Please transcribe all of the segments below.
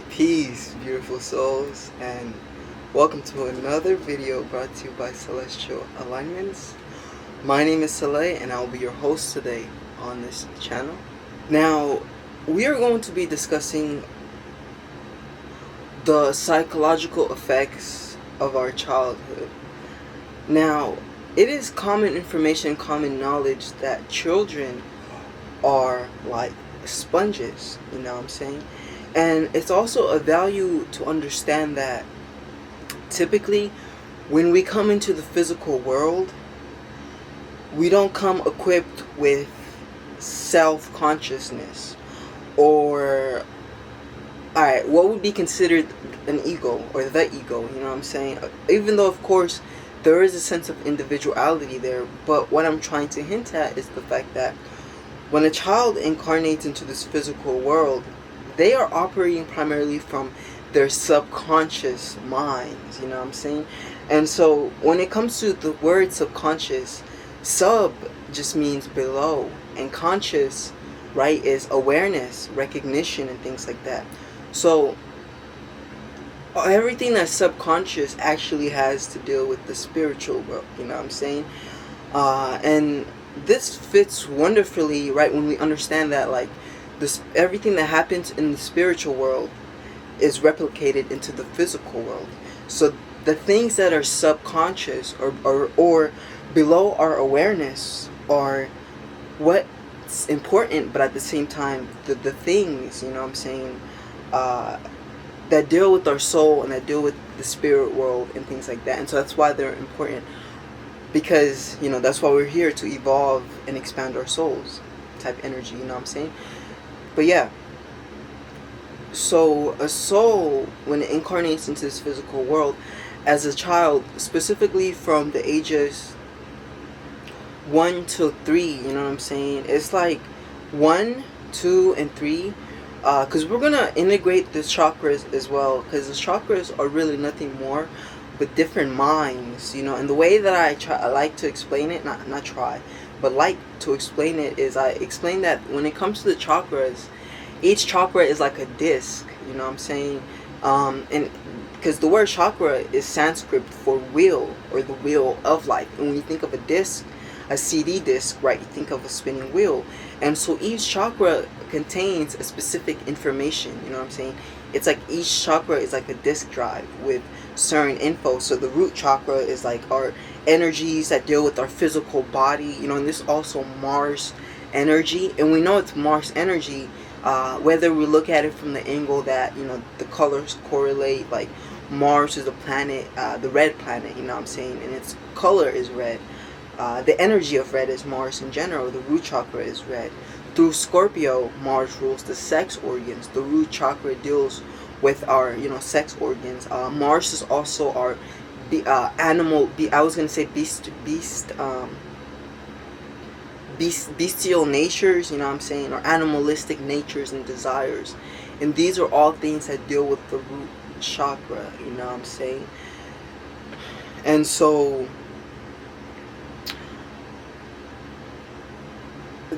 Peace, beautiful souls, and welcome to another video brought to you by Celestial Alignments. My name is Saleh, and I will be your host today on this channel. Now, we are going to be discussing the psychological effects of our childhood. Now, it is common information, common knowledge that children are like sponges, you know what I'm saying? And it's also a value to understand that typically when we come into the physical world, we don't come equipped with self-consciousness or, alright, what would be considered an ego or the ego, you know what I'm saying? Even though, of course, there is a sense of individuality there, but what I'm trying to hint at is the fact that when a child incarnates into this physical world, they are operating primarily from their subconscious minds, you know what I'm saying? And so when it comes to the word subconscious, sub just means below, and conscious, right, is awareness, recognition, and things like that. So everything that's subconscious actually has to deal with the spiritual world, you know what I'm saying? And this fits wonderfully, right, when we understand that, like, everything that happens in the spiritual world is replicated into the physical world. So the things that are subconscious or below our awareness are what's important, but at the same time the things, you know what I'm saying, that deal with our soul and that deal with the spirit world and things like that. And so that's why they're important, because, you know, that's why we're here, to evolve and expand our souls type energy, you know what I'm saying? But yeah, so a soul, when it incarnates into this physical world as a child, specifically from the ages 1 to 3, you know what I'm saying? It's like 1, 2, and 3, because we're going to integrate the chakras as well, because the chakras are really nothing more but different minds, you know. And the way that I like to explain it, but like to explain it, is I explain that when it comes to the chakras, each chakra is like a disc, you know what I'm saying? And because the word chakra is Sanskrit for wheel, or the wheel of life. And when you think of a disc, a CD disc, right, you think of a spinning wheel. And so each chakra contains a specific information, you know what I'm saying? It's like each chakra is like a disk drive with certain info. So the root chakra is like our energies that deal with our physical body, you know, and this is also Mars energy. And we know it's Mars energy, whether we look at it from the angle that, you know, the colors correlate, like Mars is a planet, the red planet, you know what I'm saying, and its color is red. The energy of red is Mars in general. The root chakra is red. Through Scorpio, Mars rules the sex organs. The root chakra deals with our, you know, sex organs. Mars is also our animal. I was gonna say bestial natures. You know what I'm saying, or animalistic natures and desires. And these are all things that deal with the root chakra. You know what I'm saying. And so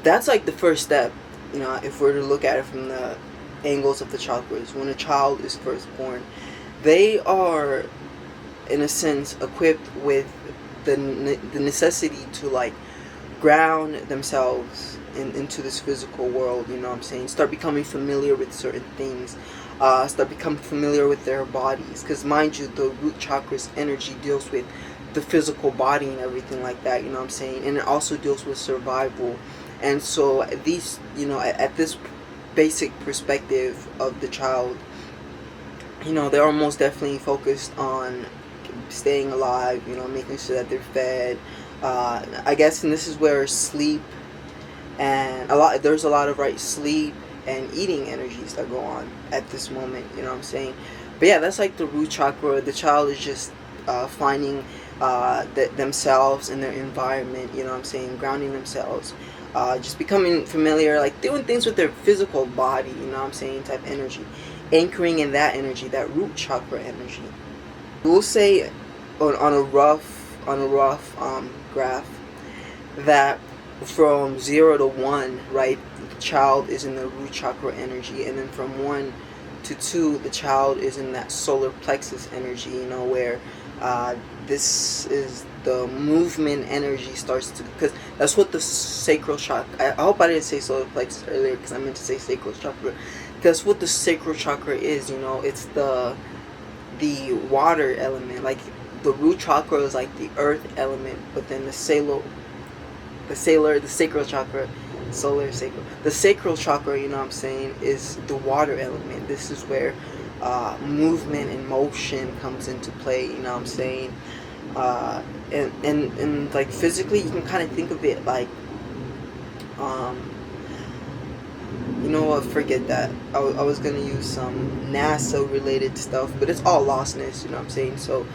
that's like the first step, you know, if we're to look at it from the angles of the chakras. When a child is first born, they are, in a sense, equipped with the necessity to, like, ground themselves into this physical world, you know what I'm saying? Start becoming familiar with certain things, start becoming familiar with their bodies, because mind you, the root chakra's energy deals with the physical body and everything like that, you know what I'm saying? And it also deals with survival. And so these, you know, at this basic perspective of the child, you know, they're most definitely focused on staying alive, you know, making sure that they're fed, I guess. And this is where sleep and there's a lot of, right, sleep and eating energies that go on at this moment, you know what I'm saying? But yeah, that's like the root chakra. The child is just finding themselves in their environment, you know what I'm saying, grounding themselves, just becoming familiar, like doing things with their physical body, you know what I'm saying, type energy, anchoring in that energy, that root chakra energy. We'll say on a rough graph that from 0 to 1, right, the child is in the root chakra energy, and then from 1 to 2, the child is in that solar plexus energy, where uh, this is the movement energy starts to, because that's what the sacral chakra, I hope I didn't say solar plexus earlier because I meant to say sacral chakra. That's what the sacral chakra is, it's the water element. Like the root chakra is like the earth element, but then the sacral chakra, solar sacral, the sacral chakra, is the water element. This is where movement and motion comes into play, and like physically you can kind of think of it like forget that. I was gonna use some NASA related stuff, but it's all lostness, so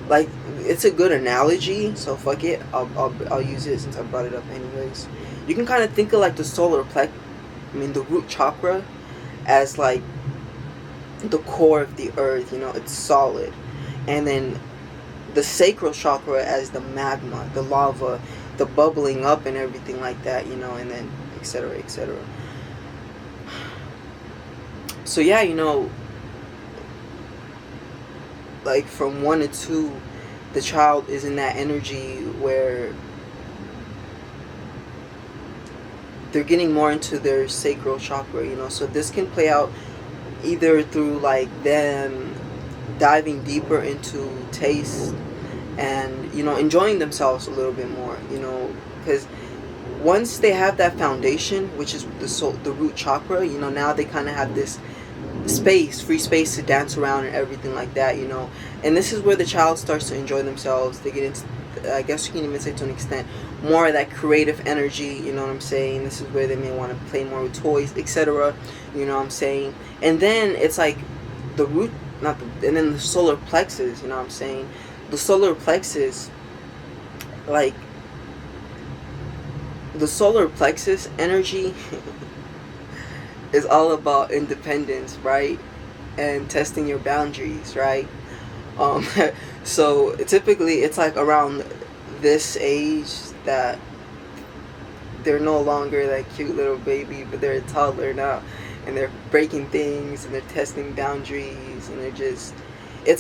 like it's a good analogy, so fuck it, I'll use it since I brought it up anyways. You can kind of think of like the the root chakra as like the core of the earth, it's solid, and then the sacral chakra as the magma, the lava, the bubbling up and everything like that, and then etc, etc. So yeah, like from 1 to 2, the child is in that energy where they're getting more into their sacral chakra, so this can play out either through like them diving deeper into taste and enjoying themselves a little bit more, because once they have that foundation, which is the root chakra, now they kind of have this free space to dance around and everything like that, and this is where the child starts to enjoy themselves. They get into, I guess you can even say to an extent, more of that creative energy, This is where they may want to play more with toys, etc, and then it's like the root, and then the solar plexus, the solar plexus, like the solar plexus energy is all about independence, right? And testing your boundaries, right? So typically it's like around this age that they're no longer that cute little baby, but they're a toddler now, and they're breaking things and they're testing boundaries, and it's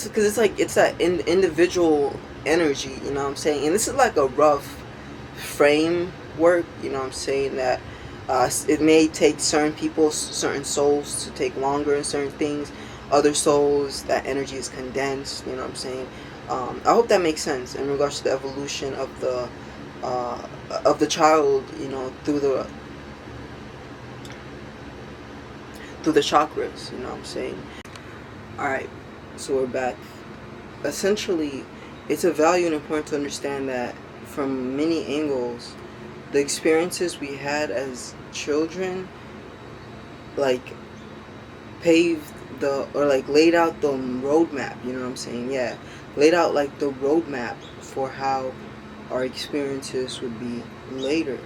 because it's that individual energy, and this is like a rough framework, that it may take certain people, certain souls to take longer in certain things. Other souls, that energy is condensed, I hope that makes sense in regards to the evolution of the child, through the chakras, Alright, so we're back. Essentially, it's a value and important to understand that from many angles, the experiences we had as children, like, laid out the roadmap, yeah, laid out like the roadmap for how our experiences would be later.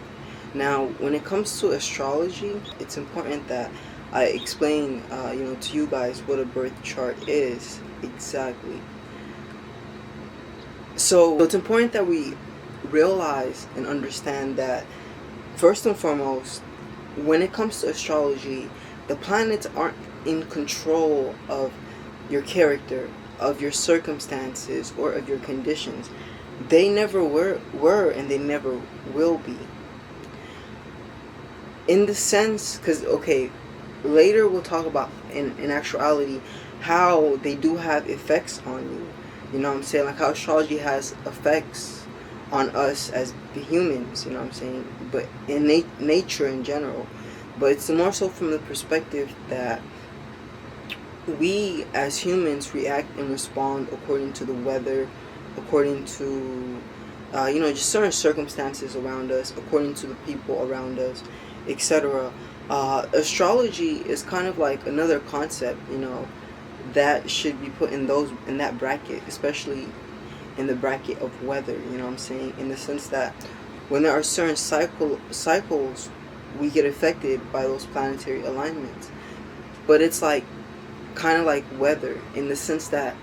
Now, when it comes to astrology, it's important that I explain, to you guys what a birth chart is exactly. So it's important that we realize and understand that, first and foremost, when it comes to astrology, the planets aren't in control of your character, of your circumstances, or of your conditions. They never were and they never will be. In the sense, because, okay, later we'll talk about, in actuality, how they do have effects on you. Like how astrology has effects on us as the humans, but in nature in general. But it's more so from the perspective that we as humans react and respond according to the weather, according to just certain circumstances around us, according to the people around us, etc. Astrology is kind of like another concept, that should be put in that bracket, especially in the bracket of weather, in the sense that when there are certain cycles, we get affected by those planetary alignments. But it's like kind of like weather, in the sense that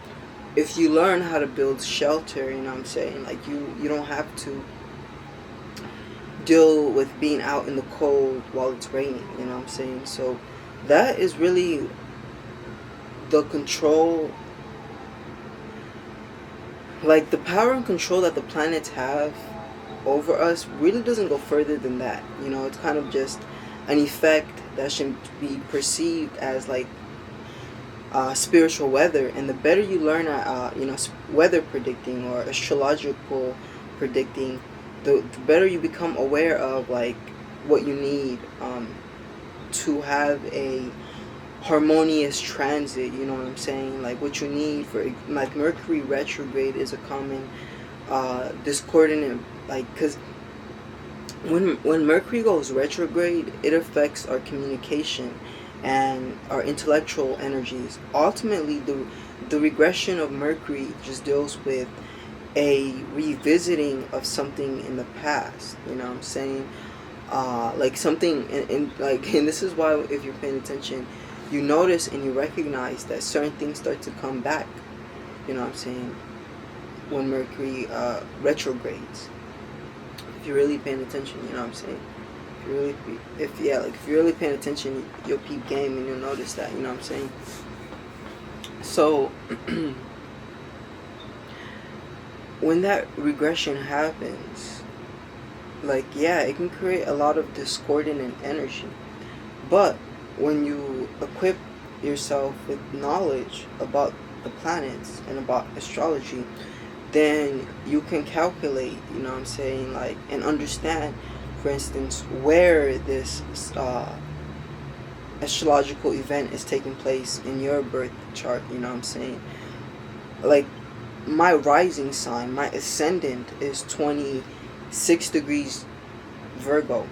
if you learn how to build shelter, like you don't have to deal with being out in the cold while it's raining, So that is really the control, like the power and control that the planets have over us really doesn't go further than that. It's kind of just an effect that should be perceived as like spiritual weather. And the better you learn at weather predicting or astrological predicting, the better you become aware of like what you need to have a harmonious transit. You know what I'm saying? Like what you need for, like, Mercury retrograde is a common discordant, like, because when Mercury goes retrograde, it affects our communication and our intellectual energies. Ultimately, the regression of Mercury just deals with a revisiting of something in the past. You know what I'm saying? Like something and this is why, if you're paying attention, you notice and you recognize that certain things start to come back. You know what I'm saying? When Mercury retrogrades, if you're really paying attention, you know what I'm saying? If you're really paying attention, you'll peep game and you'll notice that. You know what I'm saying? So when that regression happens, like, yeah, it can create a lot of discordant energy. But when you equip yourself with knowledge about the planets and about astrology, then you can calculate, you know what I'm saying, like, and understand, for instance, where this astrological event is taking place in your birth chart. You know what I'm saying? Like, my rising sign, my ascendant is 26 degrees Virgo.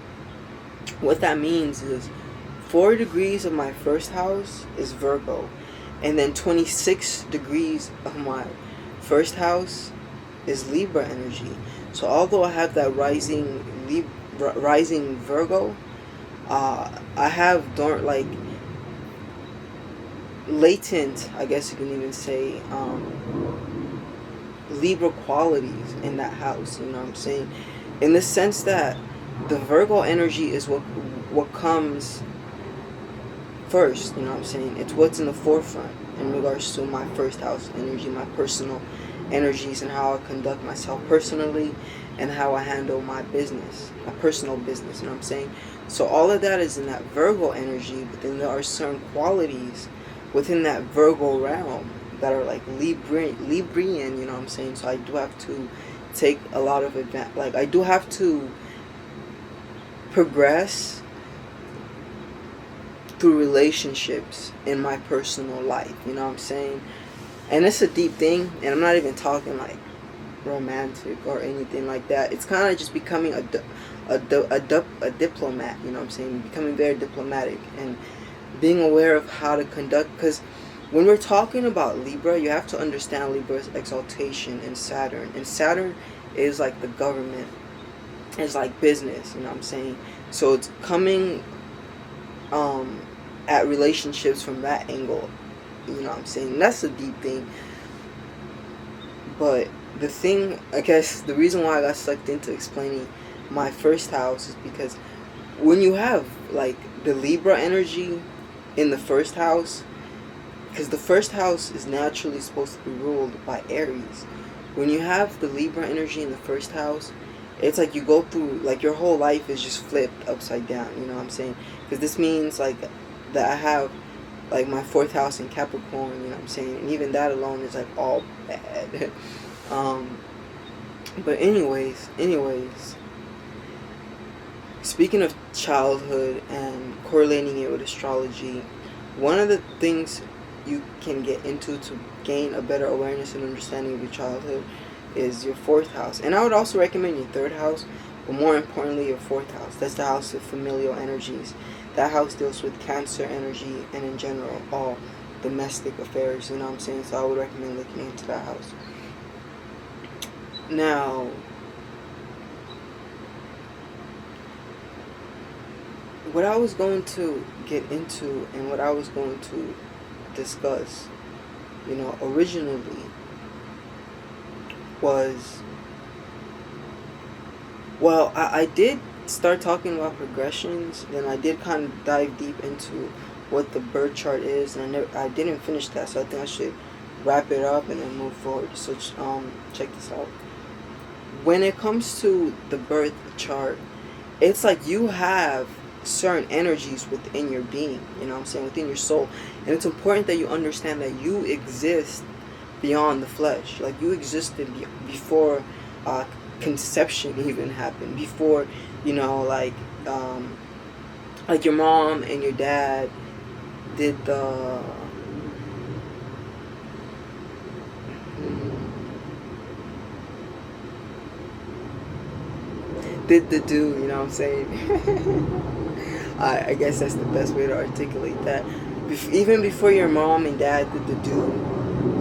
What that means is 4 degrees of my first house is Virgo, and then 26 degrees of my first house is Libra energy. So although I have that rising Virgo, I have latent, I guess you can even say, Libra qualities in that house. You know what I'm saying? In the sense that the Virgo energy is what comes first. You know what I'm saying? It's what's in the forefront in regards to my first house energy, my personal energies, and how I conduct myself personally, and how I handle my business, my personal business. You know what I'm saying? So all of that is in that Virgo energy, but then there are certain qualities within that Virgo realm that are like Librian, you know what I'm saying? So I do have to take a lot of I do have to progress through relationships in my personal life. You know what I'm saying? And it's a deep thing, and I'm not even talking like romantic or anything like that. It's kind of just becoming a diplomat. You know what I'm saying? Becoming very diplomatic and being aware of how to conduct. Because when we're talking about Libra, you have to understand Libra's exaltation in Saturn, and Saturn is like the government. It's like business. You know what I'm saying? So it's coming at relationships from that angle. You know what I'm saying? That's a deep thing. But the thing, I guess, the reason why I got sucked into explaining my first house is because when you have like the Libra energy in the first house, because the first house is naturally supposed to be ruled by Aries. When you have the Libra energy in the first house, it's like you go through, like, your whole life is just flipped upside down. You know what I'm saying? Because this means like that I have like my 4th house in Capricorn. You know what I'm saying? And even that alone is like all bad. But anyways, speaking of childhood and correlating it with astrology, one of the things you can get into to gain a better awareness and understanding of your childhood is your 4th house. And I would also recommend your 3rd house, but more importantly your 4th house. That's the house of familial energies. That house deals with Cancer energy and in general all domestic affairs. You know what I'm saying? So I would recommend looking into that house. Now, what I was going to get into and what I was going to discuss, you know, originally was, well, I did start talking about progressions, then I did kind of dive deep into what the birth chart is, and I didn't finish that, so I think I should wrap it up and then move forward. So check this out. When it comes to the birth chart, it's like you have certain energies within your being, you know what I'm saying, within your soul. And it's important that you understand that you exist beyond the flesh. Like, you existed before conception even happened, before, you know, like your mom and your dad did the do, you know what I'm saying? I guess that's the best way to articulate that. Even before your mom and dad did the do,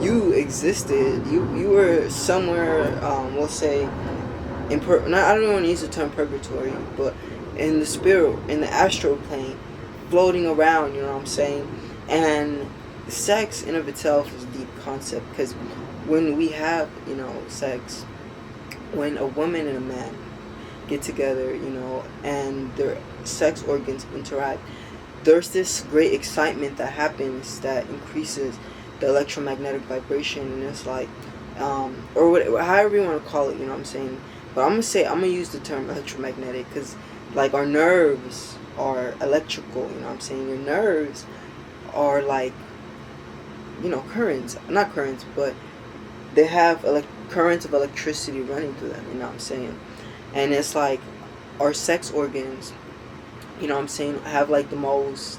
you existed. You were somewhere, we'll say, I don't want to use the term purgatory, but in the spirit, in the astral plane, floating around, you know what I'm saying? And sex in of itself is a deep concept, because when we have, you know, sex, when a woman and a man get together, you know, and their sex organs interact, there's this great excitement that happens that increases the electromagnetic vibration, and it's like, or whatever, however you want to call it, you know what I'm saying? But I'm gonna use the term electromagnetic, because like our nerves are electrical, you know what I'm saying? Your nerves are like, you know, not currents, but they have currents of electricity running through them, you know what I'm saying? And it's like our sex organs, you know what I'm saying, have like the most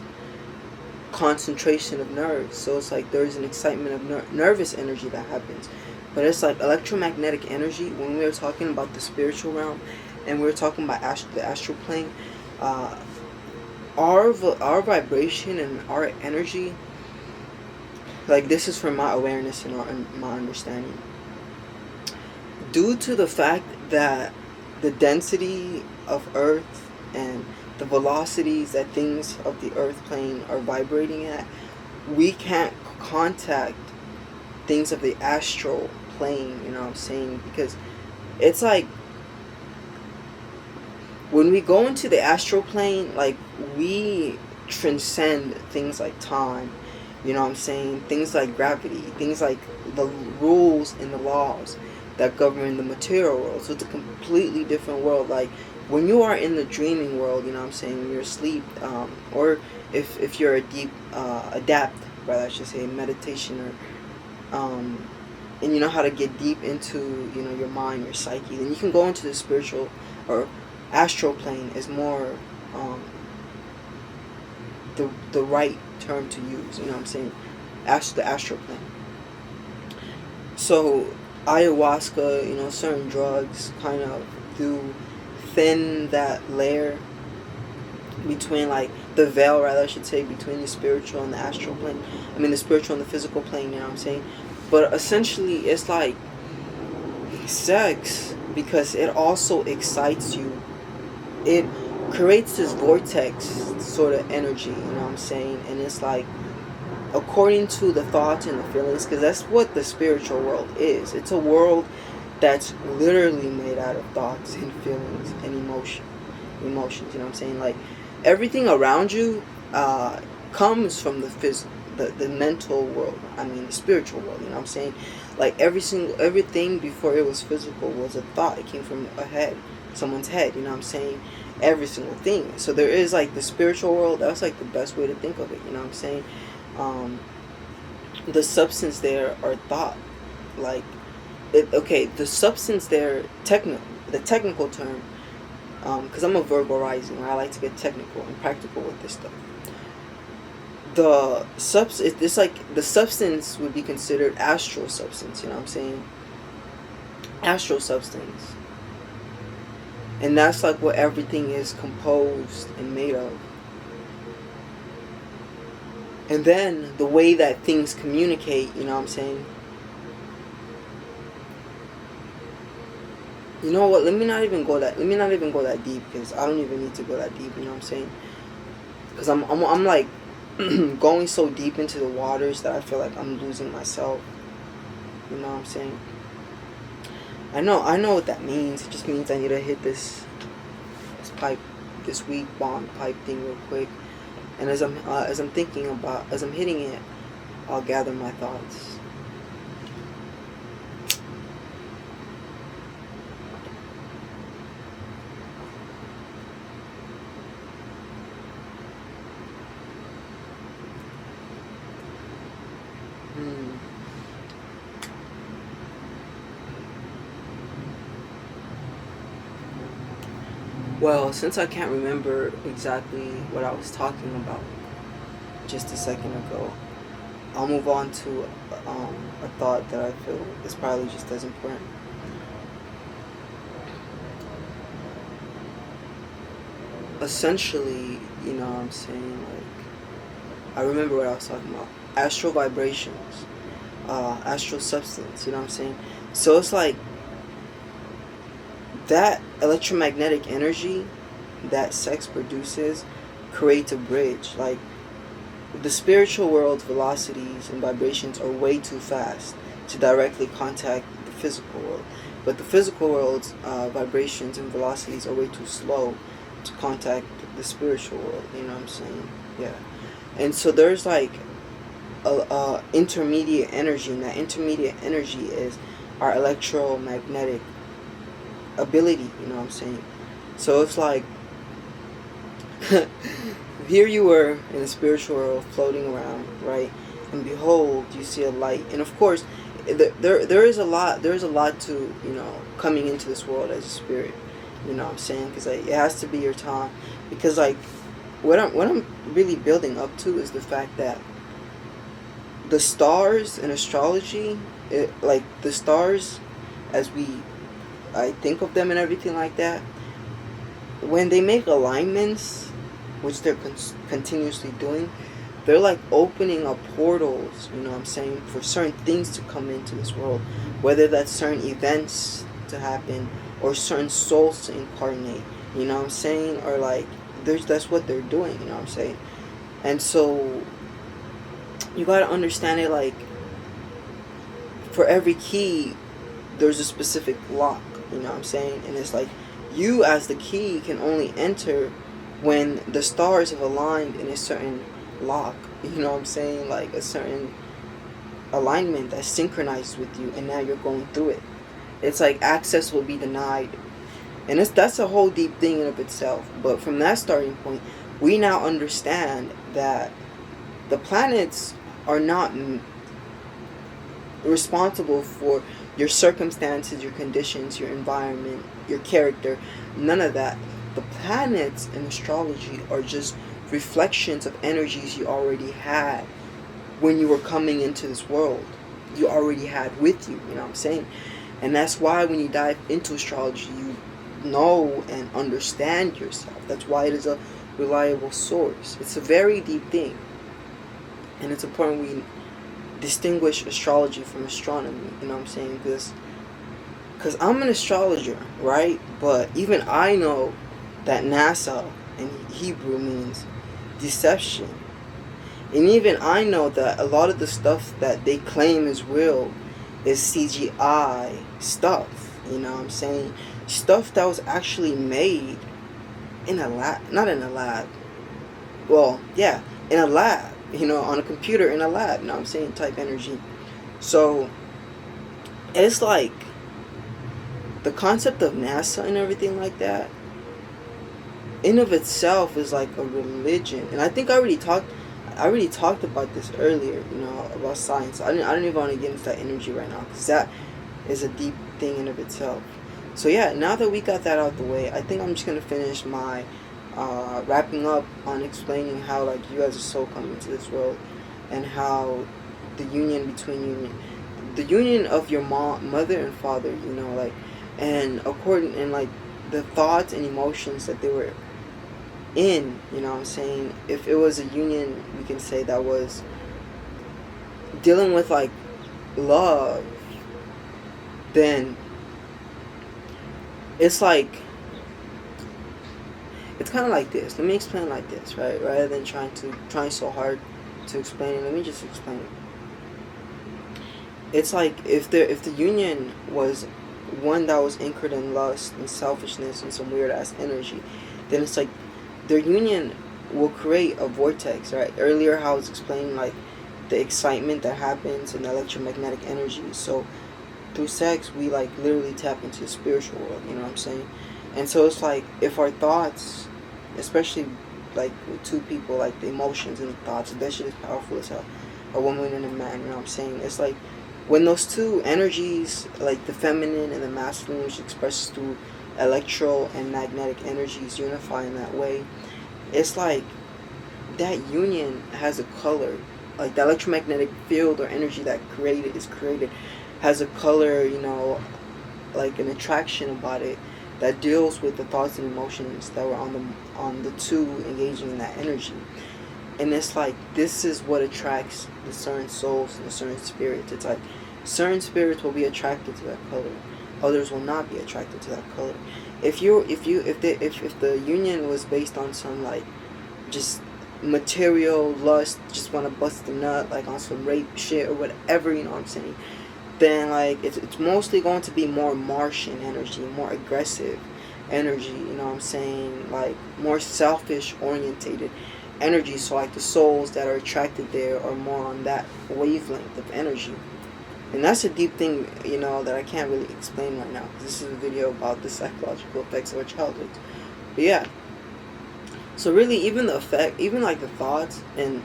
concentration of nerves. So it's like there's an excitement of nervous energy that happens. But it's like electromagnetic energy. When we were talking about the spiritual realm and we were talking about the astral plane, our vibration and our energy, like, this is from my awareness and my understanding, due to the fact that the density of Earth and the velocities that things of the Earth plane are vibrating at, we can't contact things of the astral plane, you know what I'm saying? Because it's like, when we go into the astral plane, like, we transcend things like time, you know what I'm saying? Things like gravity, things like the rules and the laws that govern the material world. So it's a completely different world. Like, when you are in the dreaming world, you know what I'm saying, when you're asleep, or if you're a deep adapt, rather I should say, meditation, or and you know how to get deep into, you know, your mind, your psyche, then you can go into the spiritual or astral plane is more the right term to use, you know what I'm saying, the astral plane. So ayahuasca, you know, certain drugs kind of do thin that layer between, like, the veil, rather I should say, between the spiritual and the astral plane. I mean, the spiritual and the physical plane, you know what I'm saying? But essentially, it's like sex, because it also excites you. It creates this vortex sort of energy, you know what I'm saying? And it's like, according to the thoughts and the feelings, because that's what the spiritual world is. It's a world that's literally made out of thoughts and feelings and emotions, you know what I'm saying? Like, everything around you comes from the mental world, I mean the spiritual world, you know what I'm saying? Like, everything before it was physical was a thought. It came from someone's head, you know what I'm saying? Every single thing. So there is, like, the spiritual world. That's like the best way to think of it, you know what I'm saying? The substance there are thought. Like, the substance there, the technical term, because I'm a Virgo rising, where I like to get technical and practical with this stuff. It's like the substance would be considered astral substance, you know what I'm saying? Astral substance. And that's like what everything is composed and made of. And then the way that things communicate, you know what I'm saying? You know what? Let me not even go that deep, because I don't even need to go that deep, you know what I'm saying? Because I'm like going so deep into the waters that I feel like I'm losing myself. You know what I'm saying? I know what that means. It just means I need to hit this pipe, this weed bomb pipe thing real quick. And as I'm thinking about, as I'm hitting it, I'll gather my thoughts. Hmm. Well, since I can't remember exactly what I was talking about just a second ago, I'll move on to a thought that I feel is probably just as important. Essentially, you know what I'm saying? Like, I remember what I was talking about. Astral vibrations, astral substance, you know what I'm saying? So it's like that electromagnetic energy that sex produces creates a bridge. Like, the spiritual world's velocities and vibrations are way too fast to directly contact the physical world. But the physical world's vibrations and velocities are way too slow to contact the spiritual world. You know what I'm saying? Yeah. And so there's like a intermediate energy, and that intermediate energy is our electromagnetic ability. You know what I'm saying? So it's like here you were in the spiritual world floating around, right? And behold, you see a light. And of course, there is a lot to, you know, coming into this world as a spirit. You know what I'm saying? Because like, it has to be your time. Because like what I'm really building up to is the fact that the stars in astrology, like the stars as I think of them and everything like that, when they make alignments, which they're continuously doing, they're like opening up portals, you know what I'm saying, for certain things to come into this world, whether that's certain events to happen or certain souls to incarnate, you know what I'm saying, or like that's what they're doing, you know what I'm saying. And so you got to understand it, like for every key there's a specific lock, you know what I'm saying, and it's like you as the key can only enter when the stars have aligned in a certain lock, you know what I'm saying, like a certain alignment that synchronizes with you, and now you're going through it. It's like access will be denied, and that's a whole deep thing in of itself. But from that starting point, we now understand that the planets are not responsible for your circumstances, your conditions, your environment, your character, none of that. The planets in astrology are just reflections of energies you already had when you were coming into this world. You already had with you, you know what I'm saying? And that's why when you dive into astrology, you know and understand yourself. That's why it is a reliable source. It's a very deep thing. And it's important we distinguish astrology from astronomy, you know what I'm saying? Because I'm an astrologer, right? But even I know that NASA in Hebrew means deception. And even I know that a lot of the stuff that they claim is real is CGI stuff, you know what I'm saying? Stuff that was actually made in a lab, not in a lab. Well, yeah, in a lab, you know, on a computer in a lab, you know what I'm saying? Type energy. So, it's like the concept of NASA and everything like that in of itself is like a religion. And I think I already talked about this earlier, you know, about science. I don't even want to get into that energy right now, because that is a deep thing in of itself. So yeah, now that we got that out the way, I think I'm just gonna finish my wrapping up on explaining how like you as a soul come into this world, and how the union between you, the union of your mother and father, you know, like, and according, and like the thoughts and emotions that they were in, you know what I'm saying, if it was a union, we can say that was dealing with like love, then it's like, it's kind of like this. Let me explain it like this, right? Rather than trying so hard to explain it, let me just explain it. It's like if the union was one that was anchored in lust and selfishness and some weird ass energy, then it's like their union will create a vortex, right? Earlier, how I was explaining like the excitement that happens in electromagnetic energy. So through sex, we like literally tap into the spiritual world. You know what I'm saying? And so it's like if our thoughts, especially like with two people, like the emotions and the thoughts, that shit is powerful as hell. A woman and a man. You know what I'm saying? It's like when those two energies, like the feminine and the masculine, which expresses through electro and magnetic energies, unify in that way. It's like that union has a color. Like the electromagnetic field or energy that created has a color, like an attraction about it that deals with the thoughts and emotions that were on the two engaging in that energy. And it's like this is what attracts the certain souls and the certain spirits. It's like certain spirits will be attracted to that color, others will not be attracted to that color. If the union was based on some like just material lust, just want to bust the nut like on some rape shit or whatever, you know what I'm saying, then like it's mostly going to be more Martian energy, more aggressive energy, you know what I'm saying, like more selfish orientated energy. So like the souls that are attracted there are more on that wavelength of energy. And that's a deep thing, that I can't really explain right now, because this is a video about the psychological effects of our childhood. But yeah, so really, even the effect, even like the thoughts and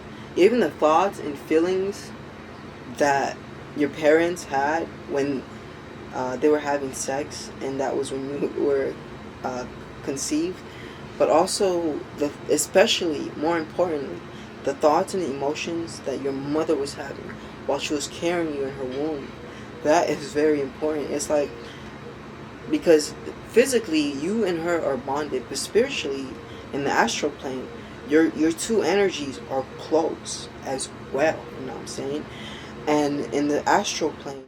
feelings that your parents had when they were having sex, and that was when you were conceived, but also especially more importantly, the thoughts and the emotions that your mother was having while she was carrying you in her womb. That is very important. It's like, because physically you and her are bonded, but spiritually in the astral plane, your two energies are close as well, you know what I'm saying? And in the astral plane,